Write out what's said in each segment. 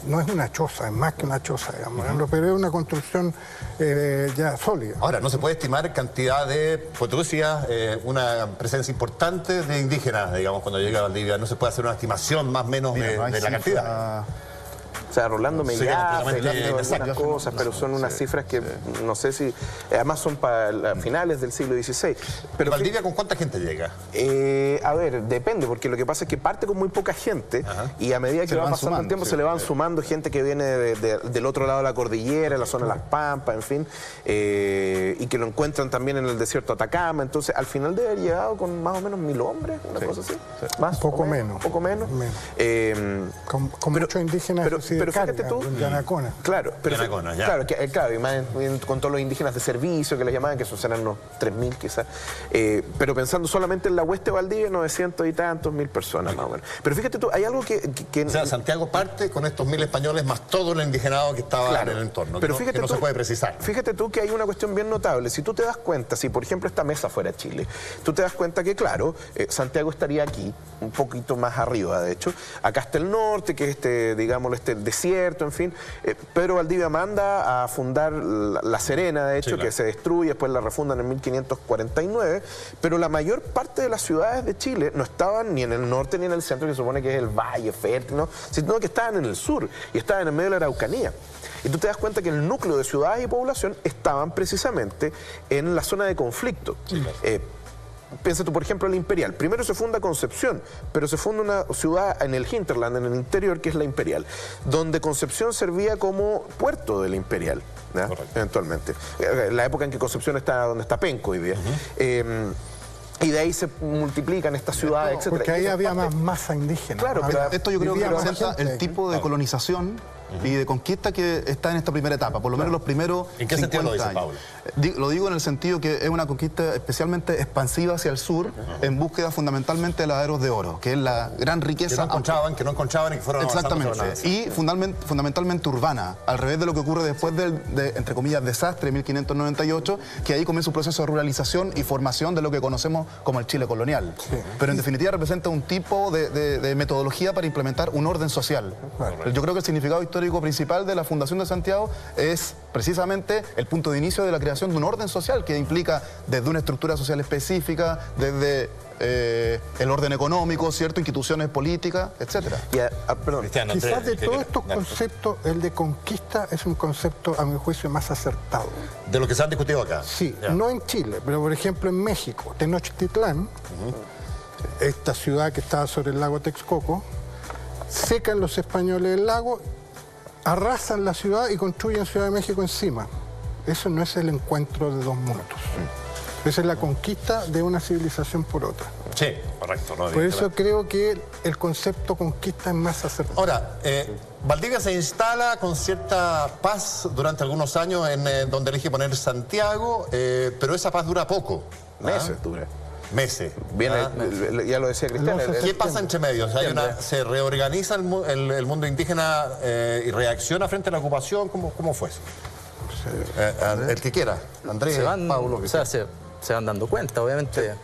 no es una choza, es más que una choza, digamos, pero es una construcción ya sólida. Ahora, no se puede estimar cantidad de, pues tú decías, una presencia importante de indígenas, digamos, cuando llega a Valdivia. No se puede hacer una estimación más o menos de la cantidad. O sea, Rolando me llama algunas cosas, pero son unas cifras que no sé si... Además son para finales del siglo XVI. Pero ¿Valdivia con cuánta gente llega? A ver, depende, porque lo que pasa es que parte con muy poca gente y a medida que va pasando el tiempo se le van sumando gente que viene del otro lado de la cordillera, en la zona de Las Pampas, en fin, y que lo encuentran también en el desierto de Atacama. Entonces, al final debe haber llegado con más o menos 1000 hombres, una cosa así. Más, poco menos. Poco menos. Con muchos indígenas pero fíjate tú, Yanacona. Claro, pero Yanacona, ya. claro, y más con todos los indígenas de servicio que les llamaban, que eran unos 3000 quizás, pero pensando solamente en la Hueste de Valdivia, 900 y tantos mil personas más o menos. Pero fíjate tú, hay algo que o sea, Santiago parte con estos 1000 españoles más todo el indigenado que estaba en el entorno, pero que no se puede precisar. Fíjate tú que hay una cuestión bien notable. Si tú te das cuenta, si por ejemplo esta mesa fuera Chile, tú te das cuenta que claro, Santiago estaría aquí, un poquito más arriba de hecho, acá está el norte, que es digámoslo, desierto, en fin. Pedro Valdivia manda a fundar La Serena, de hecho, que se destruye, después la refundan en 1549, pero la mayor parte de las ciudades de Chile no estaban ni en el norte ni en el centro, que se supone que es el valle fértil, ¿no? Sino que estaban en el sur y estaban en medio de la Araucanía. Y tú te das cuenta que el núcleo de ciudades y población estaban precisamente en la zona de conflicto. Piensa tú, por ejemplo, la Imperial. Primero se funda Concepción, pero se funda una ciudad en el hinterland, en el interior, que es la Imperial, donde Concepción servía como puerto de la Imperial, eventualmente. La época en que Concepción está donde está Penco hoy día. Y de ahí se multiplican estas ciudades, etc. Porque ahí había más masa indígena. Claro, pero esto yo creo que representa el tipo de colonización y de conquista que está en esta primera etapa, por lo menos los primeros 50 ¿En qué sentido lo dice, años. Pablo? Lo digo en el sentido que es una conquista especialmente expansiva hacia el sur, en búsqueda fundamentalmente de laderos de oro, que es la gran riqueza. Que no encontraban y que fueron exactamente. Y fundamentalmente urbana, al revés de lo que ocurre después entre comillas, desastre de 1598, que ahí comienza un proceso de ruralización y formación de lo que conocemos como el Chile colonial. Pero en definitiva representa un tipo de metodología para implementar un orden social. Yo creo que el significado histórico principal de la fundación de Santiago es precisamente el punto de inicio de la creación de un orden social que implica desde una estructura social específica, desde el orden económico, ¿cierto? Instituciones políticas, etcétera. Quizás de todos estos conceptos, el de conquista es un concepto, a mi juicio, más acertado. De lo que se han discutido acá. Sí, no en Chile, pero por ejemplo en México, Tenochtitlán, esta ciudad que estaba sobre el lago Texcoco, secan los españoles el lago, arrasan la ciudad y construyen Ciudad de México encima. Eso no es el encuentro de dos mundos. Esa es la conquista de una civilización por otra. Sí, correcto. Por eso creo que el concepto conquista es más acertado. Ahora, Valdivia se instala con cierta paz durante algunos años en donde elige poner Santiago, pero esa paz dura poco. Meses dura. Meses. Ya lo decía Cristian. ¿Qué pasa entre medios? ¿Se reorganiza el mundo indígena y reacciona frente a la ocupación? ¿Cómo fue eso? El que quiera, Andrés, Pablo. Se van dando cuenta, obviamente.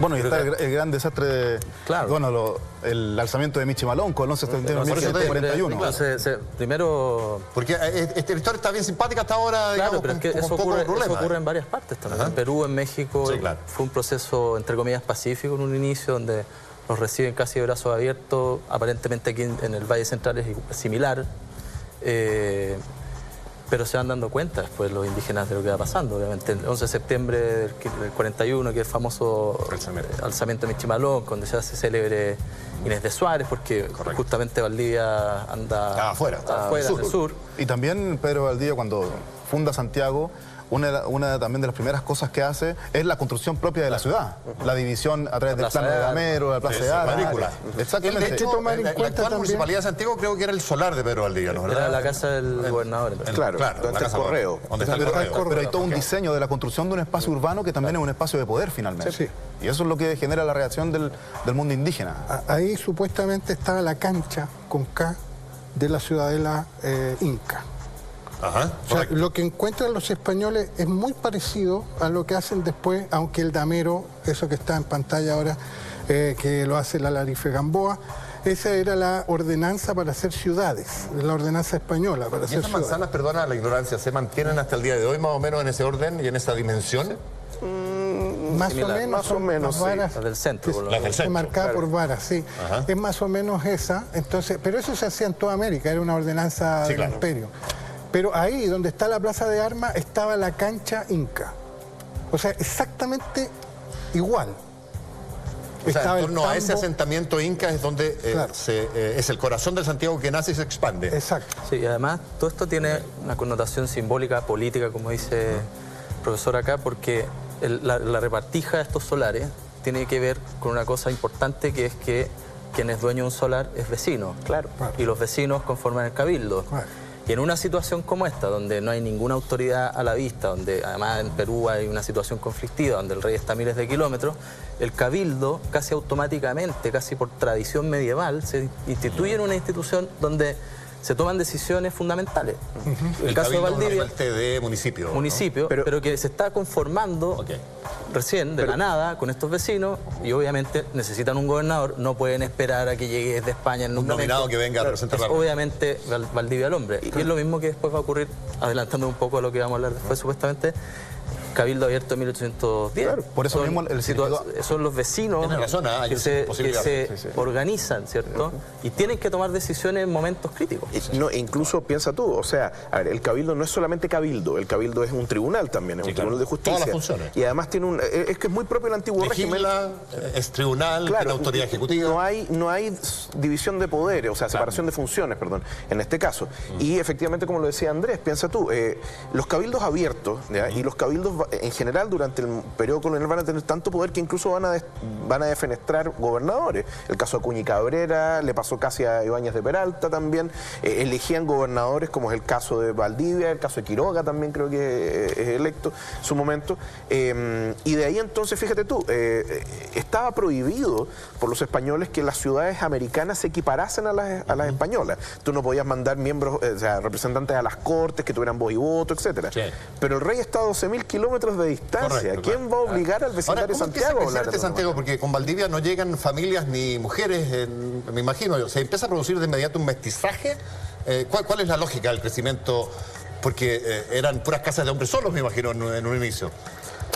Bueno, y está el gran desastre de... Claro. Bueno, el alzamiento de Michimalonco, el 11 de septiembre de 1541. Primero... Porque esta historia está bien simpática hasta ahora, Claro, digamos, pero es que eso ocurre en varias partes también. En Perú, en México, fue un proceso, entre comillas, pacífico en un inicio, donde nos reciben casi de brazos abiertos. Aparentemente aquí en el Valle Central es similar. Pero se van dando cuenta después los indígenas de lo que va pasando. Obviamente el 11 de septiembre del 41, que es el famoso alzamiento de Michimalonco, donde se hace célebre Inés de Suárez, porque justamente Valdivia anda afuera, hacia el sur. Y también Pedro Valdivia, cuando funda Santiago, una también de las primeras cosas que hace es la construcción propia de la ciudad. La división a través del plano de Gamero, la Plaza de Armas. Exactamente. De hecho, la actual Municipalidad de Santiago creo que era el solar de Pedro Valdivia, ¿no? Era la casa del gobernador. Claro, donde está el correo. Pero hay todo un diseño de la construcción de un espacio urbano que también es un espacio de poder, finalmente. Sí. Y eso es lo que genera la reacción del mundo indígena. Ahí supuestamente estaba la cancha con K de la ciudadela inca. O sea, lo que encuentran los españoles es muy parecido a lo que hacen después, aunque el damero, eso que está en pantalla ahora, que lo hace la Larife Gamboa, Esa era la ordenanza para hacer ciudades, la ordenanza española para ¿Y hacer esas ciudades. manzanas, perdona la ignorancia, se mantienen hasta el día de hoy más o menos en ese orden y en esa dimensión? Más o menos, sí. varas, Las del centro, por lo menos. Las del centro, marcada claro. por varas, sí. Ajá. Es más o menos esa. Entonces, pero eso se hacía en toda América, era una ordenanza Sí, del claro. imperio. Pero ahí, donde está la plaza de armas, estaba la cancha inca. O sea, exactamente igual. O sea, Estaba en el torno a ese tambo. asentamiento inca es donde Claro. es el corazón de Santiago que nace y se expande. Exacto. Sí, y además todo esto tiene una connotación simbólica, política, como dice el profesor acá, porque la repartija de estos solares tiene que ver con una cosa importante, que es que quien es dueño de un solar es vecino. Claro. Y los vecinos conforman el cabildo. Claro. Y en una situación como esta, donde no hay ninguna autoridad a la vista, donde además en Perú hay una situación conflictiva, donde el rey está a miles de kilómetros, el cabildo casi automáticamente, casi por tradición medieval, se instituye en una institución donde se toman decisiones fundamentales. El caso de cabildo es Valdivia, una suerte de municipio. ¿no? municipio, pero que se está conformando Ok. recién, de la nada, con estos vecinos, y obviamente necesitan un gobernador, no pueden esperar a que llegue desde España en un nominado que venga a representar la obviamente Valdivia al hombre. Y es lo mismo que después va a ocurrir, adelantando un poco a lo que vamos a hablar después, supuestamente, Cabildo abierto en 1810. Claro, por eso mismo el significado- son los vecinos Tienes razón, hay que esa se posibilidad. organizan, ¿cierto? Y tienen que tomar decisiones en momentos críticos. No, incluso piensa tú, o sea, a ver, el cabildo no es solamente cabildo, el cabildo es un tribunal también, es Sí, un claro. tribunal de justicia. Todas las funciones. Y además tiene es que es muy propio el antiguo régimen. Legisla, es tribunal, tiene autoridad ejecutiva. No hay división de poderes, o sea, separación de funciones, perdón, en este caso. Y efectivamente, como lo decía Andrés, piensa tú, los cabildos abiertos, ¿ya? Y los cabildos en general durante el periodo colonial van a tener tanto poder que incluso van a defenestrar gobernadores. El caso de Acuña y Cabrera, le pasó casi a Ibáñez de Peralta también, elegían gobernadores, como es el caso de Valdivia, el caso de Quiroga también creo que es electo en su momento. Y de ahí entonces, fíjate tú, estaba prohibido por los españoles que las ciudades americanas se equiparasen a las españolas. Tú no podías mandar miembros, o sea, representantes a las cortes que tuvieran voz y voto, etcétera. Sí. Pero el rey está a 12.000 kilómetros de distancia. Correcto, ¿Quién va a obligar al vecindario de ¿cómo empieza Santiago a a crecer hablar de este Santiago? Porque con Valdivia no llegan familias ni mujeres, me imagino. ¿Se empieza a producir de inmediato un mestizaje? ¿Cuál es la lógica del crecimiento? Porque eran puras casas de hombres solos, me imagino, en un inicio.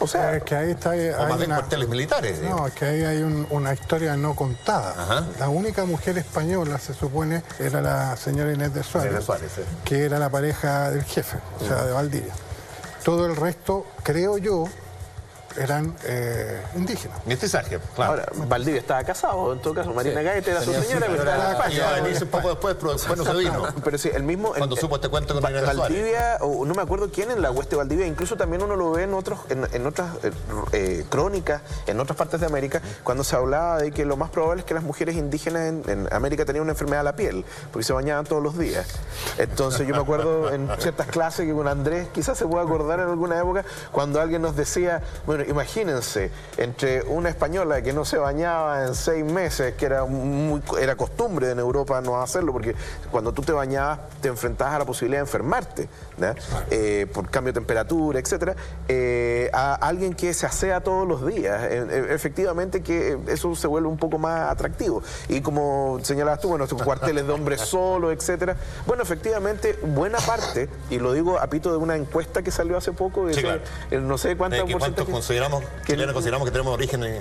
O sea, Es que ahí está, O más bien cuarteles militares. No, es que ahí hay una historia no contada. Ajá. La única mujer española, se supone, era la señora Inés de Suárez, Inés de Suárez, sí. que era la pareja del jefe, o sea, de Valdivia. Todo el resto, creo yo, eran indígenas. Mestizaje, claro. ahora, Valdivia estaba casado, en todo caso, Marina Gaete era su señora, pero estaba en España. Iba a venirse un poco después, pero después no se vino. Pero sí, el mismo... Cuando supo este cuento con Inés de Suárez. Valdivia, o no me acuerdo quién en la Hueste de Valdivia, incluso también uno lo ve en otras crónicas, en otras partes de América, cuando se hablaba de que lo más probable es que las mujeres indígenas en América tenían una enfermedad de la piel, porque se bañaban todos los días. Entonces yo me acuerdo en ciertas clases que con Andrés quizás se puede acordar en alguna época, cuando alguien nos decía, bueno, imagínense, entre una española que no se bañaba en 6 meses, que era costumbre en Europa no hacerlo, porque cuando tú te bañabas te enfrentabas a la posibilidad de enfermarte, ¿no? Por cambio de temperatura, etcétera, a alguien que se asea todos los días. Efectivamente que eso se vuelve un poco más atractivo. Y como señalabas tú, bueno, estos cuarteles de hombres solos, etcétera. Bueno, efectivamente, buena parte, y lo digo a pito de una encuesta que salió hace poco, Sí, claro. no sé cuántos ¿Cuántos consideramos que tenemos origen en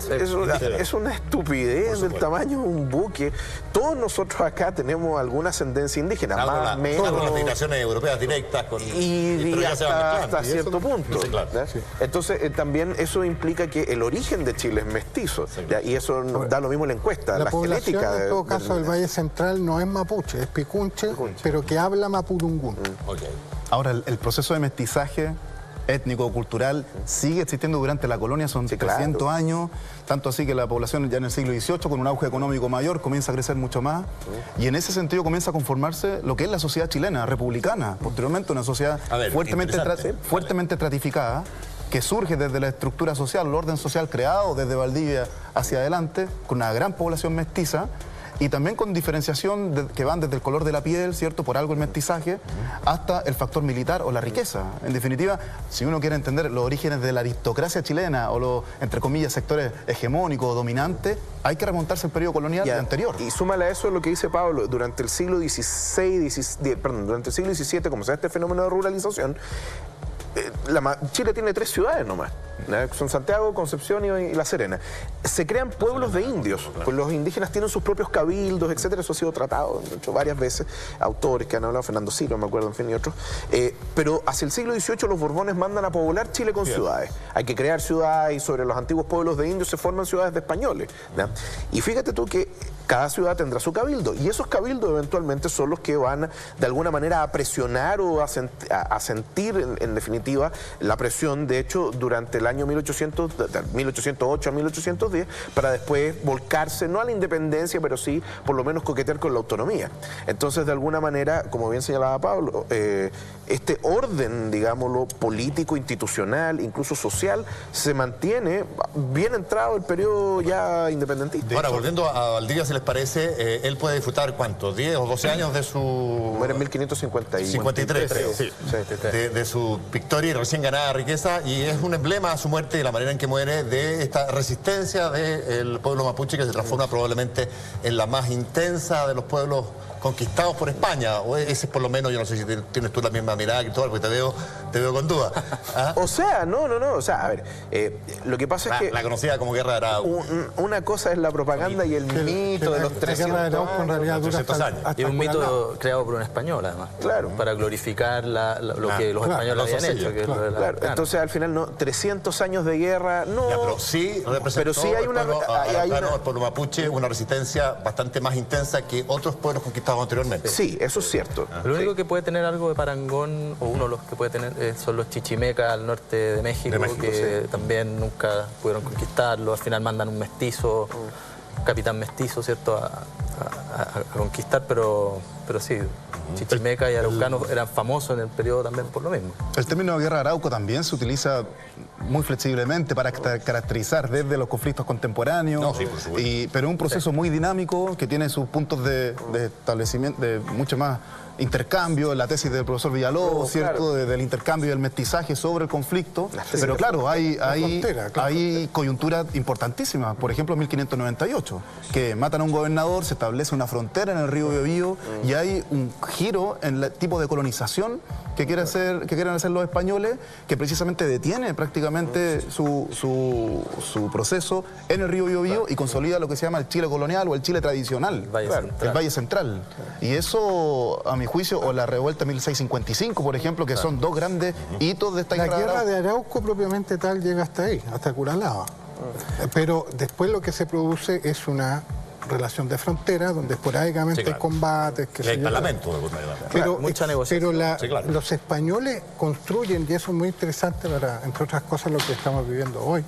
es una estupidez del tamaño de un buque. Todos nosotros acá tenemos alguna ascendencia indígena, más menos. Con las migraciones europeas directas. Y hasta y cierto eso- punto. Sí, claro. ¿ya? Entonces, también eso implica que el origen de Chile es mestizo. ¿ya? Y eso da lo mismo en la encuesta, La la población, genética. en todo caso, del Valle Central no es mapuche, es picunche, pero que habla mapudungún. Ok. Ahora, el proceso de mestizaje étnico-cultural sigue existiendo durante la colonia, son Sí, claro. 300 años, tanto así que la población ya en el siglo XVIII, con un auge económico mayor, comienza a crecer mucho más, y en ese sentido comienza a conformarse lo que es la sociedad chilena, republicana, posteriormente una sociedad A ver, interesante. fuertemente estratificada, que surge desde la estructura social, el orden social creado desde Valdivia hacia adelante, con una gran población mestiza, y también con diferenciación que van desde el color de la piel, ¿cierto? Por algo el mestizaje, hasta el factor militar o la riqueza. En definitiva, si uno quiere entender los orígenes de la aristocracia chilena o los, entre comillas, sectores hegemónicos o dominantes, hay que remontarse al periodo colonial anterior. Y súmale a eso lo que dice Pablo, durante el siglo durante el siglo XVII, como se da este fenómeno de ruralización, Chile tiene 3 ciudades nomás. Son Santiago, Concepción y La Serena. Se crean pueblos de indios, pues los indígenas tienen sus propios cabildos, etcétera. Eso ha sido tratado varias veces, autores que han hablado, Fernando Silva, me acuerdo, en fin, y otros. Pero hacia el siglo XVIII los Borbones mandan a poblar Chile con ciudades. Hay que crear ciudades y sobre los antiguos pueblos de indios se forman ciudades de españoles, ¿no? Y fíjate tú que cada ciudad tendrá su cabildo y esos cabildos eventualmente son los que van de alguna manera a presionar o a sentir en definitiva la presión, de hecho, durante el año 1808 a 1810, para después volcarse, no a la independencia, pero sí por lo menos coquetear con la autonomía. Entonces, de alguna manera, como bien señalaba Pablo, este orden, digámoslo, político, institucional, incluso social, se mantiene bien entrado el periodo ya independentista. Ahora, volviendo a Valdivia, si les parece, él puede disfrutar, ¿cuánto? ¿10 o 12 años de su... Muere en 1553. Sí. De su victoria y recién ganada riqueza, y es un emblema a su muerte y la manera en que muere de esta resistencia del pueblo mapuche, que se transforma probablemente en la más intensa de los pueblos conquistados por España, o ese es por lo menos, yo no sé si tienes tú la misma mirada, Cristóbal, porque te veo con duda. ¿Ah? O sea, no, o sea, a ver, lo que pasa es que... La conocida como Guerra de Arauco. Una cosa es la propaganda y el mito de los 300 Guerra de Arauco en realidad dura 300 años. Y es un mito creado por un español, además. Claro. Para glorificar lo que los españoles habían hecho. Que es lo de la Claro. Entonces, al final, no, 300 años de guerra, no... Ya, pero sí representó el pueblo mapuche una resistencia bastante más intensa que otros pueblos conquistados anteriormente. Sí, eso es cierto. Lo único que puede tener algo de parangón, o uno de los que puede tener, son los chichimecas al norte de México, que también nunca pudieron conquistarlo. Al final mandan un mestizo, capitán mestizo, ¿cierto?, a conquistar, pero sí, chichimeca y araucanos eran famosos en el periodo también por lo mismo. El término Guerra de Arauco también se utiliza muy flexiblemente para caracterizar desde los conflictos contemporáneos, pero es un proceso muy dinámico que tiene sus puntos de establecimiento, de mucho más intercambio, la tesis del profesor Villalobos, ¿cierto? Claro. Del intercambio y el mestizaje sobre el conflicto. Pero claro, hay coyunturas importantísimas. Por ejemplo, 1598, que matan a un gobernador, se establece una frontera en el río Biobío y hay un giro en el tipo de colonización que quieren hacer los españoles, que precisamente detiene prácticamente su proceso en el río Biobío y consolida lo que se llama el Chile colonial o el Chile tradicional, el Valle Central. Y eso, a mi juicio, o la revuelta 1655, por ejemplo, que son dos grandes hitos de esta guerra. La guerra de Arauco propiamente tal llega hasta ahí, hasta Curalaba. Pero después lo que se produce es una relación de frontera, donde esporádicamente hay combates. Y hay parlamento de pero, mucha negociación. pero los españoles construyen, y eso es muy interesante para, entre otras cosas, lo que estamos viviendo hoy,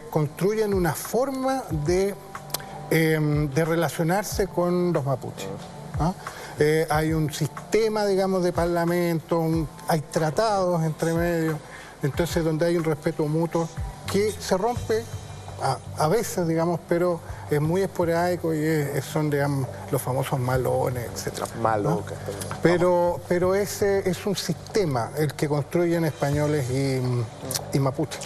construyen una forma de relacionarse con los mapuches, ¿no? Hay un sistema, digamos, de parlamento, hay tratados entre medio, entonces donde hay un respeto mutuo que se rompe a veces, digamos, pero es muy esporádico y son, digamos, los famosos malones, etc. Malocas. ¿No? Pero ese es un sistema el que construyen españoles y mapuches.